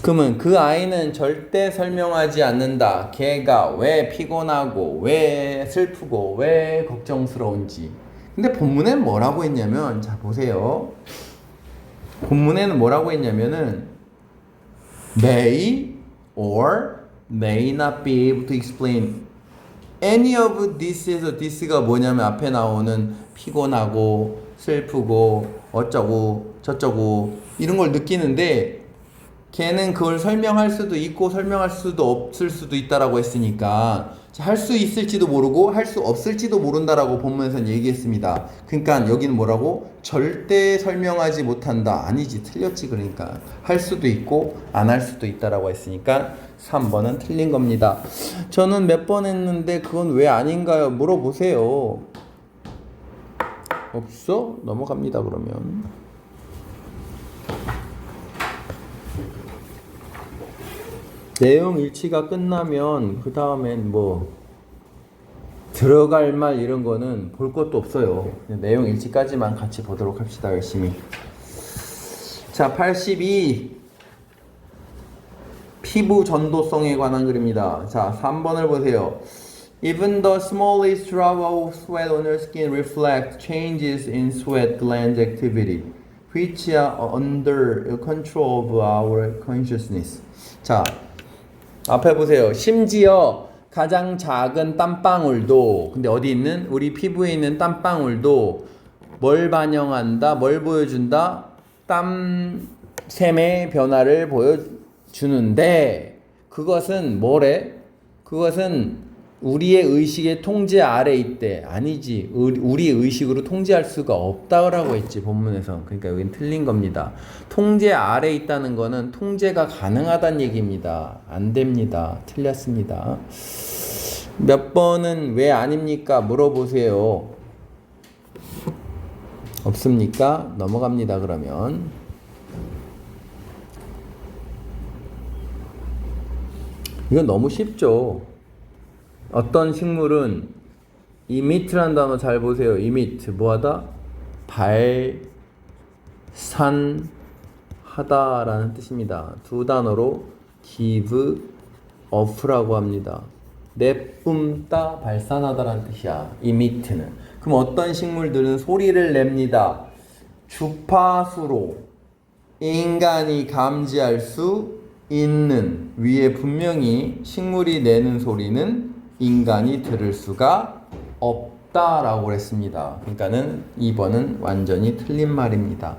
그러면 그 아이는 절대 설명하지 않는다. 걔가 왜 피곤하고 왜 슬프고 왜 걱정스러운지. 근데 본문에는 뭐라고 했냐면 자 보세요. 본문에는 뭐라고 했냐면은 may or may not be able to explain any of this에서 this가 뭐냐면 앞에 나오는 피곤하고 슬프고 어쩌고 저쩌고 이런 걸 느끼는데 걔는 그걸 설명할 수도 있고 설명할 수도 없을 수도 있다라고 했으니까 할 수 있을지도 모르고 할 수 없을지도 모른다라고 본문에서는 얘기했습니다. 그러니까 여기는 뭐라고? 절대 설명하지 못한다. 아니지. 틀렸지. 그러니까 할 수도 있고 안 할 수도 있다라고 했으니까 3번은 틀린 겁니다. 저는 몇 번 했는데 그건 왜 아닌가요? 물어보세요. 없어? 넘어갑니다. 그러면 내용 일치가 끝나면 그 다음엔 뭐 들어갈 말 이런 거는 볼 것도 없어요. 내용 일치까지만 같이 보도록 합시다. 열심히. 자, 82 피부 전도성에 관한 글입니다. 자, 3번을 보세요. Even the smallest drop of sweat on your skin reflects changes in sweat gland activity, which are under the control of our consciousness. 자, 앞에 보세요. 심지어 가장 작은 땀방울도, 근데 어디 있는? 우리 피부에 있는 땀방울도 뭘 반영한다? 뭘 보여준다? 땀샘의 변화를 보여주는데 그것은 뭐래? 그것은 우리의 의식의 통제 아래 있대. 아니지. 우리의 의식으로 통제할 수가 없다라고 했지 본문에서. 그러니까 여긴 틀린 겁니다. 통제 아래 있다는 거는 통제가 가능하다는 얘기입니다. 안 됩니다. 틀렸습니다. 몇 번은 왜 아닙니까? 물어보세요. 없습니까? 넘어갑니다. 그러면 이건 너무 쉽죠. 어떤 식물은 emit라는 단어 잘 보세요. emit 뭐하다? 발산하다라는 뜻입니다. 두 단어로 give off라고 합니다. 내뿜다 발산하다라는 뜻이야. emit는. 그럼 어떤 식물들은 소리를 냅니다. 주파수로 인간이 감지할 수 있는 위에 분명히 식물이 내는 소리는 인간이 들을 수가 없다라고 했습니다. 그러니까는 2번은 완전히 틀린 말입니다.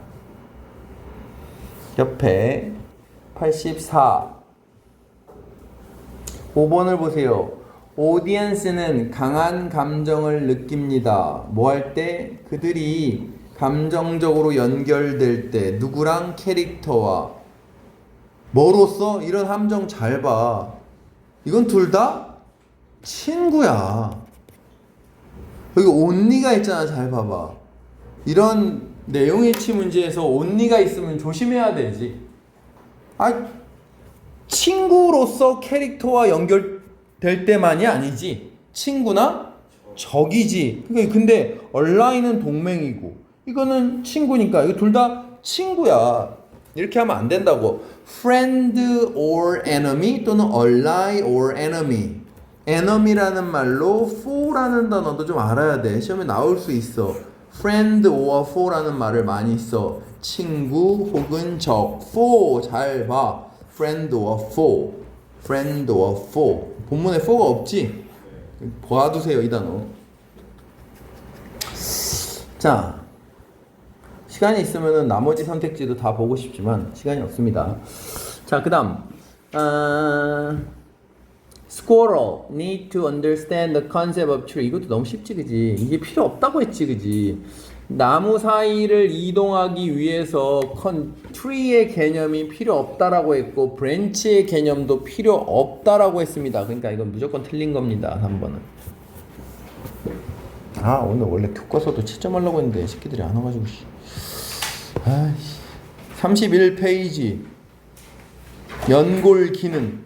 옆에 84 5번을 보세요. 오디언스는 강한 감정을 느낍니다. 뭐 할 때? 그들이 감정적으로 연결될 때 누구랑? 캐릭터와 뭐로써? 이런 함정 잘 봐. 이건 둘 다 친구야. 여기 only가 있잖아. 잘 봐봐. 이런 내용의 치 문제에서 only가 있으면 조심해야 되지. 친구로서 캐릭터와 연결될 때만이 아니지. 친구나 적이지. 근데 얼라인은 동맹이고 이거는 친구니까 이거 둘 다 친구야. 이렇게 하면 안 된다고. friend or enemy 또는 ally or enemy. enemy라는 말로 foe라는 단어도 좀 알아야 돼. 시험에 나올 수 있어. friend or foe라는 말을 많이 써. 친구 혹은 적. foe 잘 봐. friend or foe. friend or foe. 본문에 foe가 없지? 봐두세요 이 단어. 자, 시간이 있으면은 나머지 선택지도 다 보고 싶지만 시간이 없습니다. 자, 그다음 Squirrel need to understand the concept of tree. 이것도 너무 쉽지, 그지? 이게 필요 없다고 했지, 그지? 나무 사이를 이동하기 위해서 tree의 개념이 필요 없다라고 했고 branch의 개념도 필요 없다라고 했습니다. 그러니까 이건 무조건 틀린 겁니다. 3번은. 오늘 원래 교과서도 채점하려고 했는데 새끼들이 안 와가지고 31페이지 연골 기능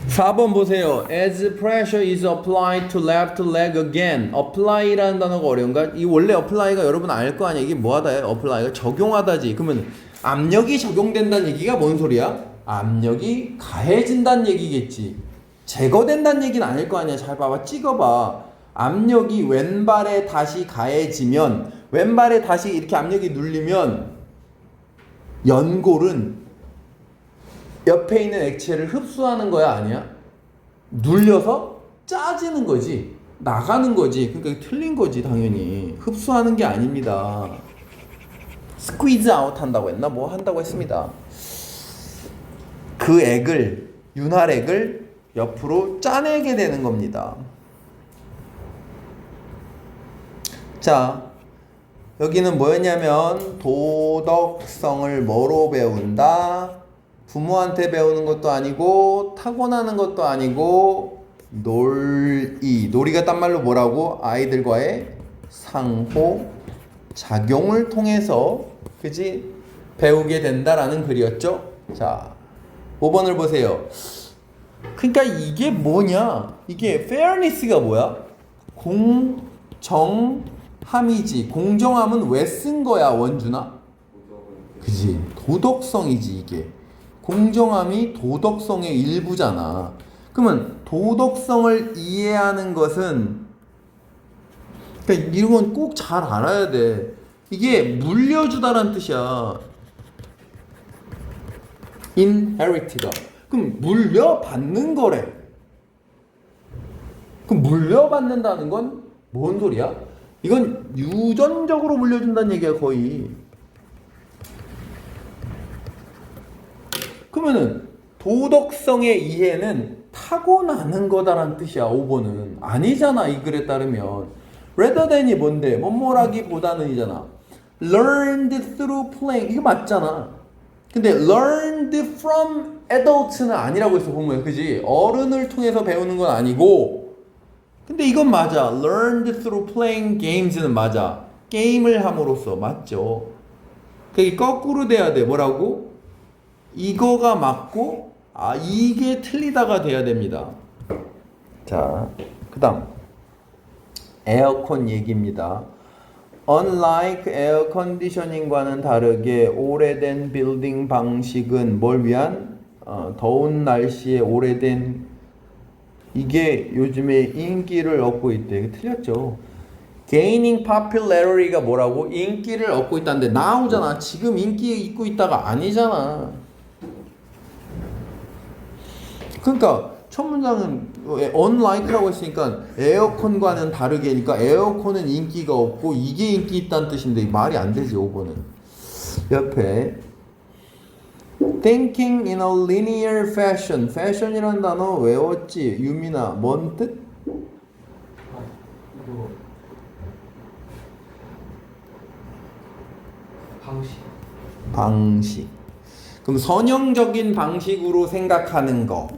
4번 보세요. As pressure is applied to left leg again. apply라는 단어가 어려운가? 이 원래 apply가 여러분 알 거 아니야. 이게 뭐하다예요? apply가 적용하다지. 그러면 압력이 적용된다는 얘기가 뭔 소리야? 압력이 가해진다는 얘기겠지. 제거된다는 얘기는 아닐 거 아니야. 잘 봐봐. 찍어봐. 압력이 왼발에 다시 가해지면 왼발에 다시 이렇게 압력이 눌리면 연골은 옆에 있는 액체를 흡수하는 거야, 아니야? 눌려서 짜지는 거지. 나가는 거지. 그러니까 틀린 거지, 당연히. 흡수하는 게 아닙니다. 스퀴즈 아웃 한다고 했나? 뭐 한다고 했습니다. 그 액을, 윤활액을 옆으로 짜내게 되는 겁니다. 자, 여기는 뭐였냐면 도덕성을 뭐로 배운다? 부모한테 배우는 것도 아니고 타고나는 것도 아니고 놀이가 딴 말로 뭐라고? 아이들과의 상호 작용을 통해서 그지? 배우게 된다라는 글이었죠. 자, 5번을 보세요. 그러니까 이게 뭐냐? 이게 fairness가 뭐야? 공정함이지. 공정함은 왜 쓴 거야, 원준아? 그지? 도덕성이지 이게. 공정함이 도덕성의 일부잖아. 그러면 도덕성을 이해하는 것은 그러니까 이런 건 꼭 잘 알아야 돼. 이게 물려주다라는 뜻이야. inherit가. 그럼 물려받는 거래. 그럼 물려받는다는 건 뭔 소리야? 이건 유전적으로 물려준다는 얘기야, 거의. 그러면은 도덕성의 이해는 타고나는 거다라는 뜻이야. 5번은 아니잖아. 이 글에 따르면 rather than이 뭔데? 뭐뭐라기보다는 이잖아. learned through playing. 이거 맞잖아. 근데 learned from adults는 아니라고 했어. 보면 그지? 어른을 통해서 배우는 건 아니고. 근데 이건 맞아. learned through playing games는 맞아. 게임을 함으로써. 맞죠? 그게 거꾸로 돼야 돼. 뭐라고? 이거가 맞고 이게 틀리다가 돼야 됩니다. 자, 그 다음 에어컨 얘기입니다. Unlike air conditioning과는 다르게 오래된 빌딩 방식은 뭘 위한? 더운 날씨에 오래된 이게 요즘에 인기를 얻고 있대. 이게 틀렸죠. Gaining popularity가 뭐라고? 인기를 얻고 있다는데 나오잖아. 지금 인기 있고 있다가 아니잖아. 그러니까 첫 문장은 unlike라고 했으니까 에어컨과는 다르게니까 에어컨은 인기가 없고 이게 인기 있다는 뜻인데 말이 안 되지 5번은. 옆에 thinking in a linear fashion. fashion이라는 단어 외웠지? 유민아 뭔 뜻? 이거 방식. 그럼 선형적인 방식으로 생각하는 거.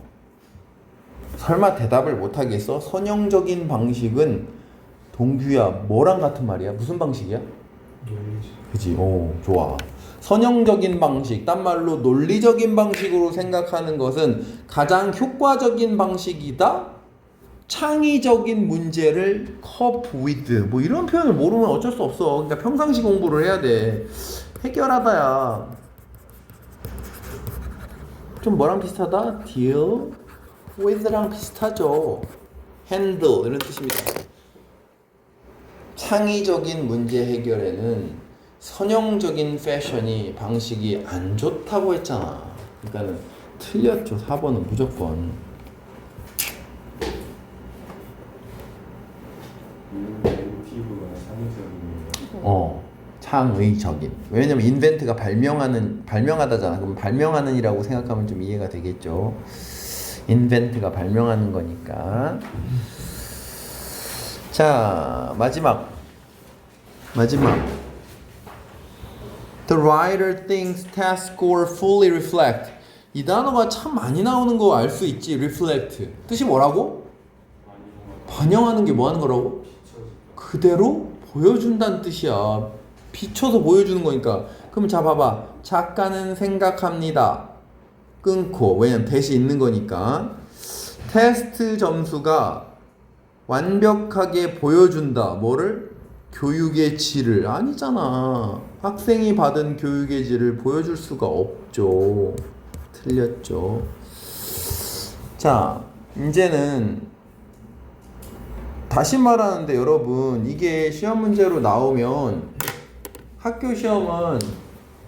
설마 대답을 못 하겠어? 선형적인 방식은 동규야 뭐랑 같은 말이야? 무슨 방식이야? 논리지. 그지? 오, 좋아. 선형적인 방식, 딴 말로 논리적인 방식으로 생각하는 것은 가장 효과적인 방식이다. 창의적인 문제를 cope with. 뭐 이런 표현을 모르면 어쩔 수 없어. 그러니까 평상시 공부를 해야 돼. 해결하다야. 좀 뭐랑 비슷하다? deal with랑 비슷하죠. handle 이런 뜻입니다. 창의적인 문제 해결에는 선형적인 패션이 방식이 안 좋다고 했잖아. 그러니까는 틀렸죠. 4번은 무조건. 인티브가 상의적인 창의적인. 왜냐면 인벤트가 발명하다잖아. 그럼 발명하는이라고 생각하면 좀 이해가 되겠죠. 인벤트가 발명하는 거니까. 자, 마지막. The writer thinks task score fully reflect. 이 단어가 참 많이 나오는 거 알 수 있지. reflect. 뜻이 뭐라고? 반영하는 게 뭐 하는 거라고? 그대로 보여준다는 뜻이야. 비춰서 보여주는 거니까. 그럼 자 봐봐. 작가는 생각합니다. 끊고. 왜냐면 대시 있는 거니까. 테스트 점수가 완벽하게 보여준다. 뭐를? 교육의 질을. 아니잖아. 학생이 받은 교육의 질을 보여줄 수가 없죠. 틀렸죠. 자, 이제는 다시 말하는데 여러분, 이게 시험 문제로 나오면 학교 시험은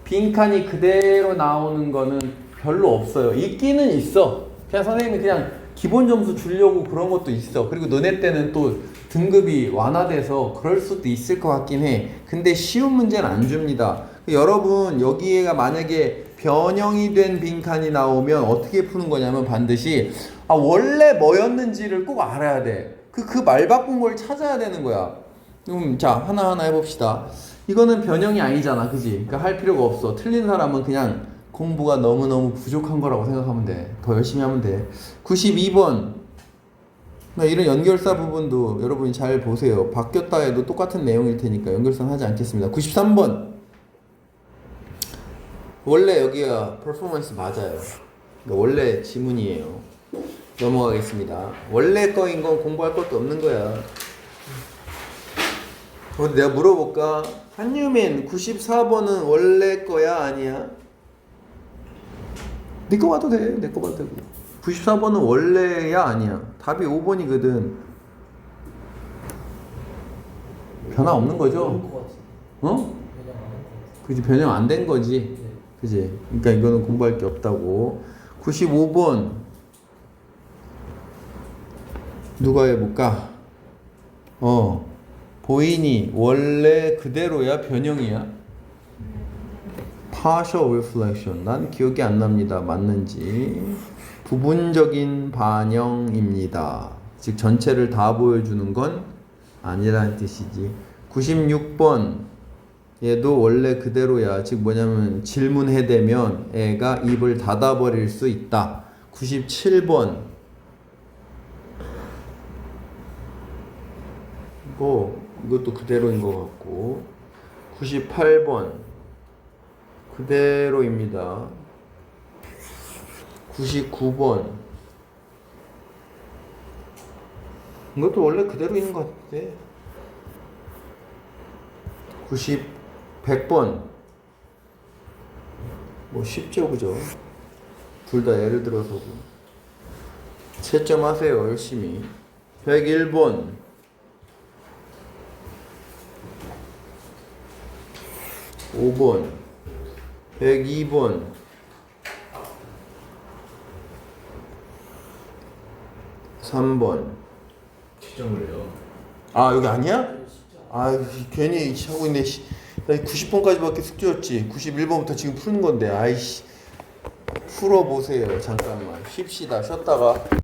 빈칸이 그대로 나오는 거는 별로 없어요. 있기는 있어. 그냥 선생님이 그냥 기본 점수 주려고 그런 것도 있어. 그리고 너네 때는 또 등급이 완화돼서 그럴 수도 있을 것 같긴 해. 근데 쉬운 문제는 안 줍니다. 여러분 여기에가 만약에 변형이 된 빈칸이 나오면 어떻게 푸는 거냐면 반드시 원래 뭐였는지를 꼭 알아야 돼. 그 말 바꾼 걸 찾아야 되는 거야. 그럼 자 하나하나 해봅시다. 이거는 변형이 아니잖아, 그지? 그러니까 할 필요가 없어. 틀린 사람은 그냥 공부가 너무너무 부족한 거라고 생각하면 돼. 더 열심히 하면 돼. 92번. 이런 연결사 부분도 여러분이 잘 보세요. 바뀌었다 해도 똑같은 내용일 테니까 연결사는 하지 않겠습니다. 93번. 원래 여기가 퍼포먼스 맞아요. 그러니까 원래 지문이에요. 넘어가겠습니다. 원래 거인 건 공부할 것도 없는 거야. 내가 물어볼까? 한유민 94번은 원래 거야 아니야? 네 거 봐도 돼. 내 거 봐도 되고. 94번은 원래야 아니야? 답이 5번이거든. 변화 없는 거죠? 어? 그지, 변형 안 된 거지. 그지? 그러니까 이거는 공부할 게 없다고. 95번 누가 해볼까? 보이니 원래 그대로야 변형이야? partial reflection. 난 기억이 안 납니다. 맞는지. 부분적인 반영입니다. 즉 전체를 다 보여주는 건 아니라는 뜻이지. 96번 얘도 원래 그대로야. 즉 뭐냐면 질문해대면 애가 입을 닫아버릴 수 있다. 97번 이것도 그대로인 것 같고. 98번 그대로입니다. 99번 이것도 원래 그대로 있는 것 같은데. 100번 뭐 쉽죠, 그죠? 둘 다 예를 들어서고. 채점하세요 열심히. 101번 5번 102번 3번. 채점을 해요. 아 여기 아니야? 아 괜히 하고 있네. 나 90번까지밖에 숙제였지. 91번부터 지금 푸는 건데. 아이씨 풀어보세요. 잠깐만 쉽시다. 쉬었다가